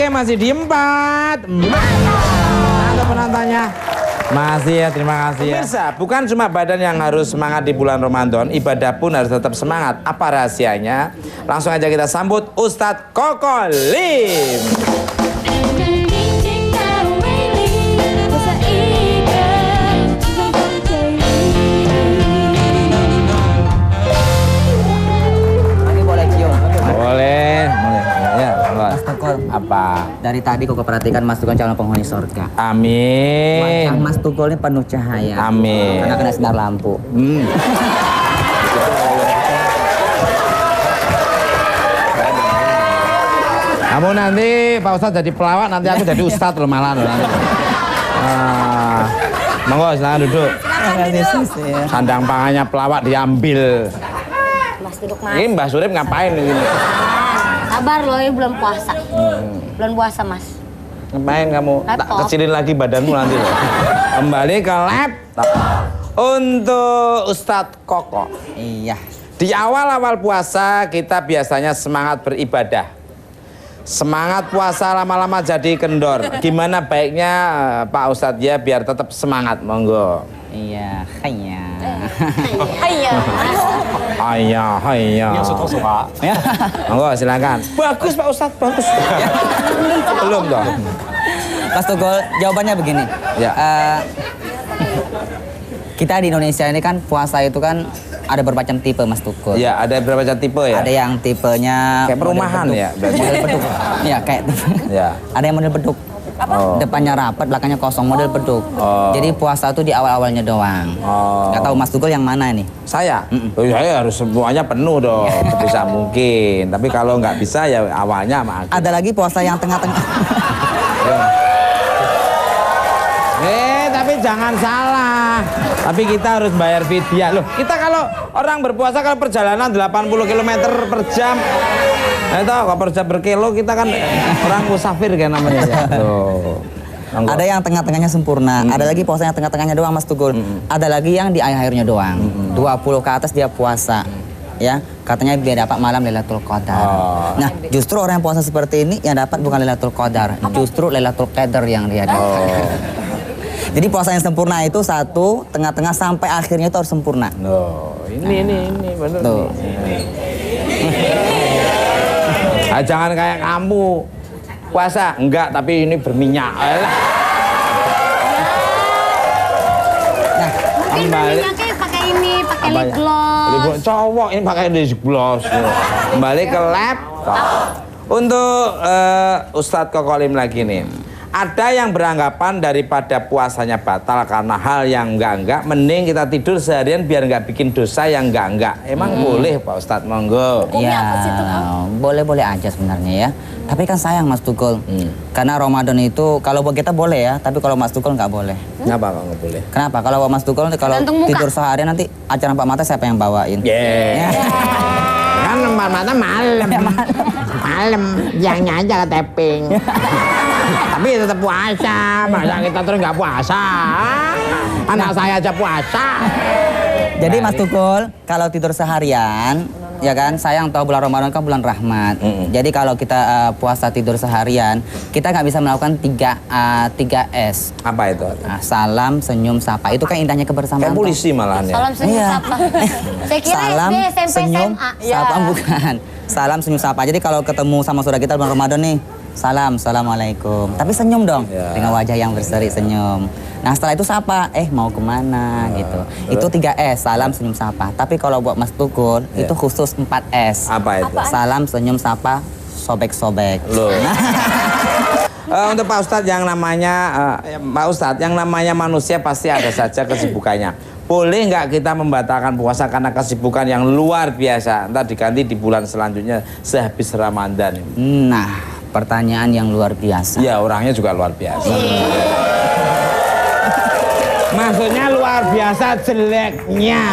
Oke, masih di 4. Untuk penontonnya. Masih ya, terima kasih ya. Pemirsa, bukan cuma badan yang harus semangat di bulan Ramadan, ibadah pun harus tetap semangat. Apa rahasianya? Langsung aja kita sambut Ustadz Kokolim. Boleh. Ya, Mas Tukul. apa? Dari tadi kok perhatikan Mas Tukul calon penghuni surga. Amin. Wajah Mas Tukul ini penuh cahaya. Amin. Karena kena sinar lampu. Kamu nanti Pak Ustadz jadi pelawak, nanti aku jadi Ustadz loh malah. Monggo silakan duduk. Sandang pangannya pelawak diambil. Mas duduk Mas. Ini Mbah Surip ngapain ini? Sabar loh, ini belum puasa. Belum puasa Mas. Ngapain kamu? Tak Laptop. kecilin lagi badanmu nanti loh. Kembali ke laptop. Untuk Ustadz Koko. Iya. Di awal-awal puasa kita biasanya semangat beribadah. Semangat puasa lama-lama jadi kendor. Gimana baiknya Pak Ustadz ya biar tetap semangat, monggo. Iya, kayaknya. Ayo. Hayya. Ya. Monggo silakan. Bagus Pak Ustadz, bagus. Belum dong. Mas Tukul, jawabannya begini. Ya. Kita di Indonesia ini kan puasa itu kan ada bermacam tipe Mas Tukul. Ya, ada berapa macam tipe ya? Ada yang tipenya Kayak perumahan model ya, beduk. berarti. Model beduk. Iya, kayak Ya. Ada yang model beduk. Oh. Depannya rapat, belakangnya kosong, model beduk. Oh. Jadi puasa tuh di awal-awalnya doang. Oh. Nggak tahu Mas Tukul yang mana nih? Saya? Oh, saya harus semuanya penuh dong, sebisa mungkin. Tapi kalau nggak bisa ya awalnya sama aku. Ada lagi puasa yang tengah-tengah. Tapi jangan salah. Tapi kita harus bayar fidyah. Loh, kita kalau orang berpuasa kalau perjalanan 80 km per jam. Itu kalau per jam berkilo kita kan orang musafir kan namanya ya. Loh. Ada yang tengah-tengahnya sempurna, ada lagi puasa yang tengah-tengahnya doang Mas Tukul. Ada lagi yang di akhir-akhirnya doang. 20 ke atas dia puasa. Ya, katanya biar dapat malam Lailatul Qadar. Nah, justru orang yang puasa seperti ini yang dapat bukan Lailatul Qadar, justru Lailatul Qadar yang dia dapat. Jadi puasa yang sempurna itu satu, tengah-tengah sampai akhirnya itu harus sempurna. Loh, ini bener Tuh. nih. Jangan kayak kamu puasa enggak tapi ini berminyak. Nah, Mungkin minyaknya pakai ini, pakai lip gloss. Cowok ini pakai lip gloss. Kembali ke laptop. Untuk Ustadz Kokolim lagi nih. Ada yang beranggapan daripada puasanya batal karena hal yang enggak, mending kita tidur seharian biar nggak bikin dosa yang enggak. Emang boleh Pak Ustadz, monggo. ya boleh-boleh aja sebenarnya ya. Tapi kan sayang Mas Tukul, karena Ramadan itu kalau buat kita boleh ya, tapi kalau Mas Tukul nggak boleh. Kenapa nggak boleh? Kenapa? Kalau Mas Tukul nanti kalau Tergantung muka. tidur seharian nanti acara Pak Mata siapa yang bawain? Yeah. Kan mata malam. Malam, yangnya aja ke tapping. Tapi tetap puasa, masa kita terus nggak puasa? Anak saya aja puasa. Jadi Mas Tukul, kalau tidur seharian, ya kan, sayang tahu bulan Ramadan kan bulan rahmat. Jadi kalau kita puasa tidur seharian, kita nggak bisa melakukan 3S. Apa itu? Salam, senyum, sapa. Itu kan indahnya kebersamaan. Kayak polisi malahan ya. Salam senyum Iya. sapa. Saya kira Salam, SD, SMP, senyum, SMA. sapa bukan. Salam, senyum, sapa. Jadi kalau ketemu sama saudara kita bulan Ramadan nih, salam, assalamualaikum. Tapi senyum dong, dengan wajah yang berseri, senyum. Nah setelah itu sapa, mau kemana gitu. Itu 3S, salam, senyum, sapa. Tapi kalau buat Mas Tukul, itu khusus 4S. Apa itu? Salam, senyum, sapa, sobek-sobek. Loh. Untuk Pak Ustadz yang namanya Pak Ustadz yang namanya manusia pasti ada saja kesibukannya. Boleh nggak kita membatalkan puasa karena kesibukan yang luar biasa? Ntar diganti di bulan selanjutnya sehabis Ramadan. Nah, pertanyaan yang luar biasa. Ya orangnya juga luar biasa. Maksudnya luar biasa jeleknya.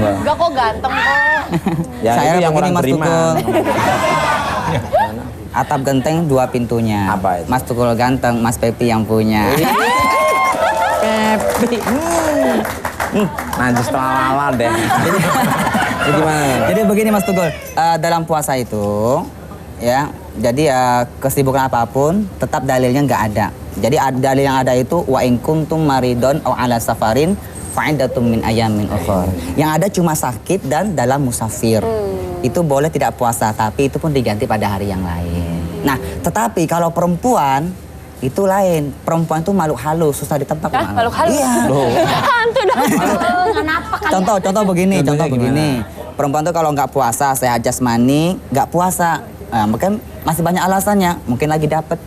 Enggak kok ganteng kok. Ya Saya itu yang begini, orang Mas beriman. Tukul. Atap genteng 2 pintunya. Apa itu? Mas Tukul ganteng, Mas Pepi yang punya. Pepi. Nanti setelah lala deh. Jadi gimana? Jadi begini Mas Tukul, dalam puasa itu ya. Jadi ya kesibukan apapun tetap dalilnya nggak ada. Jadi dalil yang ada itu wa in kuntum maridon aw ala safarin fa'iddatum min ayamin ukhra. Yang ada cuma sakit dan dalam musafir. Itu boleh tidak puasa, tapi itu pun diganti pada hari yang lain. Nah, tetapi kalau perempuan itu lain. Perempuan itu makhluk halus, susah ditebak. Makhluk halus? Iya. Hantu dong. Kenapa kali? Contoh begini. Perempuan tuh kalau nggak puasa, sehat jasmani, nggak puasa. Nah, mungkin masih banyak alasannya. Mungkin lagi dapet.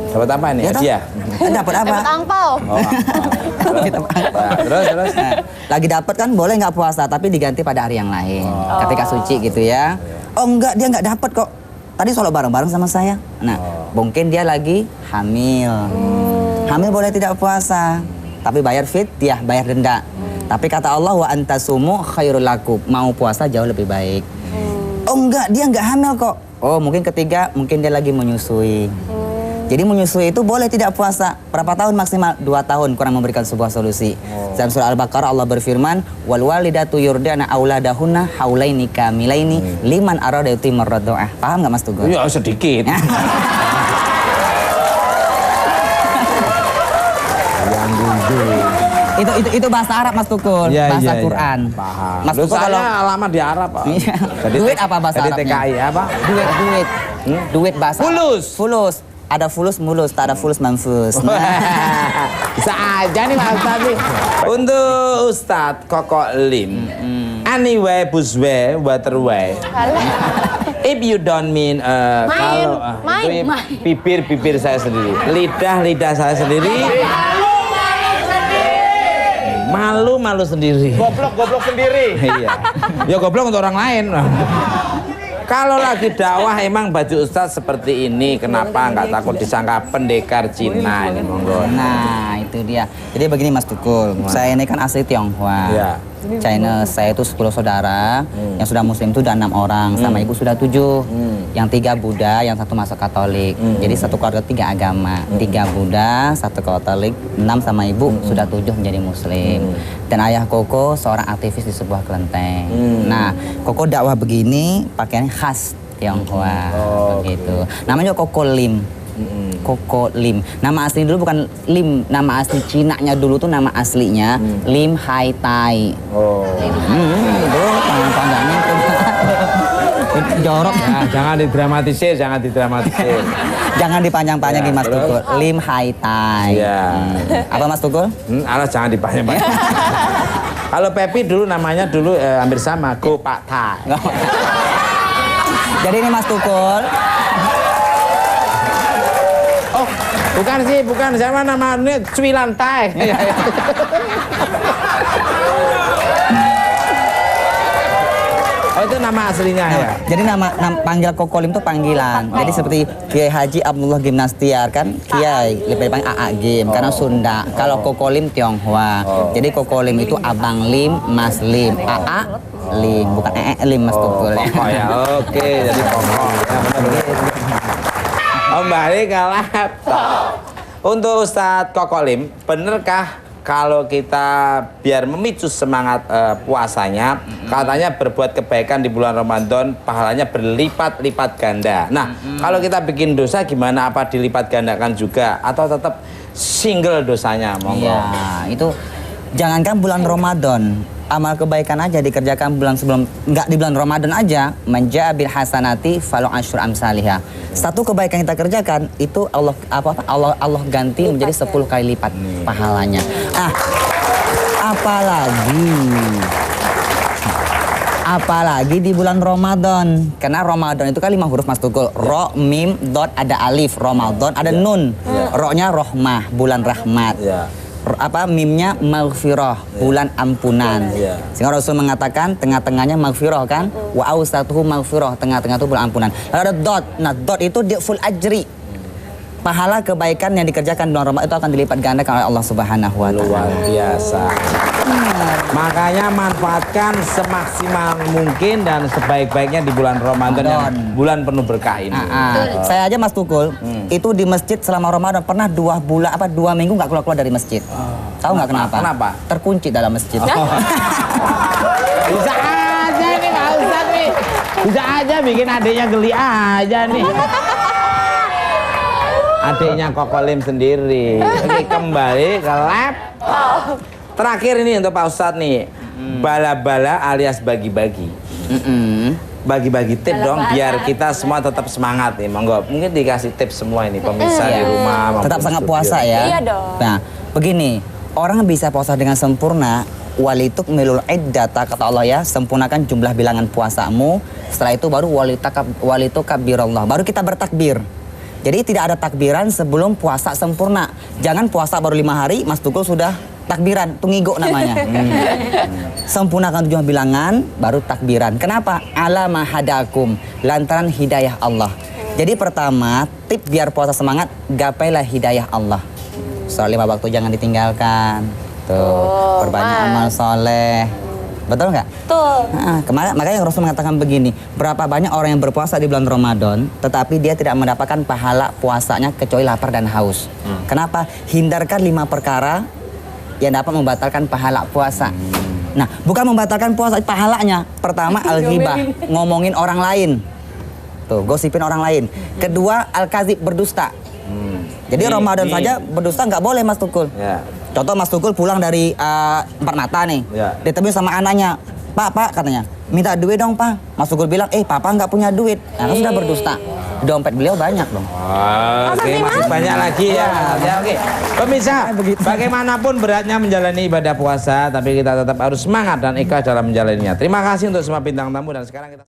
Dapat apa ini? Ya, toh? Hadiah. Dapat apa? Dapat angpau. Terus. Nah, lagi dapat kan boleh nggak puasa, tapi diganti pada hari yang lain. Ketika suci gitu ya. Oh enggak, dia nggak dapat kok. Tadi sholat bareng-bareng sama saya. Nah, mungkin dia lagi hamil. Hamil boleh tidak puasa, tapi bayar fidyah, bayar denda. Tapi kata Allah wa antasumu khairul lakum. Mau puasa jauh lebih baik. Oh enggak, dia nggak hamil kok. Oh mungkin ketiga, mungkin dia lagi menyusui. Jadi menyusui itu boleh tidak puasa. Berapa tahun maksimal? 2 tahun kurang memberikan sebuah solusi. Dalam surah Al-Baqarah Allah berfirman, wal walidatu yurdana auladahunna haulaini kamilaini liman arada yutimar radha'ah. Paham nggak Mas Tugul? Ya sedikit. Itu bahasa Arab Mas Tukul, bahasa Quran. Paham. Mas Tukul kalau lama di Arab, Pak. Iya. Duit apa bahasa Arabnya? Jadi TKI apa? Duit. Duit bahasa Fulus. Ada fulus mulus, tak ada fulus manfus. Bisa aja nih Mas Tadi. Untuk Ustadz Koko Lim. Anyway, busway, waterway. If you don't mean kalau itu bibir saya sendiri, lidah saya sendiri. Malu sendiri. Goblok sendiri. Iya. Ya goblok untuk orang lain. Kalau lagi dakwah emang baju Ustadz seperti ini, kenapa nggak takut disangka pendekar Cina ini, monggo. Nah, itu dia. Jadi begini Mas Tukul, saya ini kan asli Tionghoa. Iya. China, saya itu 10 saudara, yang sudah muslim itu udah 6 orang, sama ibu sudah 7. Yang 3 Buddha, yang 1 masuk Katolik. Jadi satu keluarga 3 agama, 3 Buddha, 1 Katolik, 6 sama ibu sudah 7 menjadi muslim. Dan ayah Koko seorang aktivis di sebuah kelenteng. Nah, Koko dakwah begini, pakaiannya khas Tionghoa, begitu. Namanya Koko Lim. Koko Lim. Nama asli dulu bukan Lim, nama asli Cina-nya dulu tuh nama aslinya Lim Hai Tai. Itu panjang-panjangnya tuh. Jorok. Nah, jangan didramatisir. Jangan dipanjang-panjangin Mas Tukul. Lim Hai Tai. Iya. Apa Mas Tukul? Alah jangan dipanjang-panjang. Kalau Pepi dulu namanya hampir sama, Go Pak Tai. Jadi ini Mas Tukul. Oh, bukan sama namanya Cui Lantai. Oh itu nama aslinya ya? Jadi nama panggil Koko Lim itu panggilan. Jadi seperti Kiai Haji Abdullah Gimnastiar kan Kiai lebih panggil AA Gim karena Sunda. Kalau Koko Lim Tionghoa. Jadi Koko Lim itu Abang Lim, Mas Lim, AA Lim, bukan Lim Mas Tukul. Ya, oke, jadi pokok. Ya, benar. Kembali ke laptop. Untuk Ustadz Koko Lim, benerkah kalau kita biar memicu semangat puasanya, katanya berbuat kebaikan di bulan Ramadan pahalanya berlipat-lipat ganda. Nah, kalau kita bikin dosa gimana? Apa dilipat gandakan juga atau tetap single dosanya? Monggo. Ya, itu jangankan bulan Ramadan, amal kebaikan aja dikerjakan bulan sebelum, nggak di bulan Ramadan aja. Manja bil hasanati falau asyur amsalihah. Satu kebaikan kita kerjakan itu Allah ganti menjadi 10 kali lipat pahalanya. Apalagi di bulan Ramadan. Karena Ramadan itu kan 5 huruf Mas Tukul. Ro, mim, dot, ada alif. Ramadan ada nun. Ro-nya rohmah, bulan rahmat. Mimnya maghfirah, bulan ampunan. Sehingga Rasul mengatakan tengah-tengahnya maghfirah kan, wa awsatuhu maghfirah, tengah-tengah itu bulan ampunan. Lalu ada dot. Nah, dot itu full ajri. Pahala kebaikan yang dikerjakan di bulan Ramadan itu akan dilipat gandakan oleh Allah Subhanahu wa taala. Luar biasa. Makanya manfaatkan semaksimal mungkin dan sebaik-baiknya di bulan Ramadan yang bulan penuh berkah ini. Saya aja Mas Tukul, itu di masjid selama Ramadan pernah 2 minggu nggak keluar dari masjid. Tahu nggak kenapa? Kenapa? Terkunci dalam masjid. Bisa aja ini Pak Ustadz nih. Bisa aja bikin adiknya geli aja nih. Adiknya Kokolim sendiri. Oke, kembali ke laptop. Terakhir ini untuk Pak Ustadz nih. Bala-bala alias bagi-bagi. Bagi-bagi tips dong biar kita semua tetap semangat nih. Monggo, mungkin dikasih tips semua ini pemirsa di rumah. Tetap sangat puasa ya. Iya dong. Nah, begini, orang bisa puasa dengan sempurna. Walituk milul iddata kata Allah ya, sempurnakan jumlah bilangan puasamu. Setelah itu baru walitukabirallah. Baru kita bertakbir. Jadi tidak ada takbiran sebelum puasa sempurna. Jangan puasa baru 5 hari, Mas Tukul sudah takbiran, tungigo namanya. Sempurnakan jumlah bilangan, baru takbiran. Kenapa? Ala mahadakum, lantaran hidayah Allah. Jadi pertama, tip biar puasa semangat, gapailah hidayah Allah. Sholat 5 waktu jangan ditinggalkan. Tuh, perbanyak amal soleh. Betul nggak? Betul. Nah, makanya Rasul mengatakan begini, berapa banyak orang yang berpuasa di bulan Ramadan, tetapi dia tidak mendapatkan pahala puasanya kecuali lapar dan haus. Kenapa? Hindarkan 5 perkara yang dapat membatalkan pahala puasa. Nah, bukan membatalkan puasa pahalanya. Pertama, al-ghibah, ngomongin orang lain. Tuh, gosipin orang lain. Kedua, al-kazib, berdusta. Jadi Ramadan saja berdusta nggak boleh, Mas Tukul. Ya. Contoh Mas Tukul pulang dari Empat Mata nih, Ya. ditemui sama anaknya, Pak katanya, minta duit dong Pak. Mas Tukul bilang, Papa nggak punya duit. Nah, kan sudah berdusta. Dompet beliau banyak dong. Oke, masih banyak lagi ya. Ya, oke. Pemirsa, bagaimanapun beratnya menjalani ibadah puasa, tapi kita tetap harus semangat dan ikhlas dalam menjalaninya. Terima kasih untuk semua bintang tamu dan sekarang kita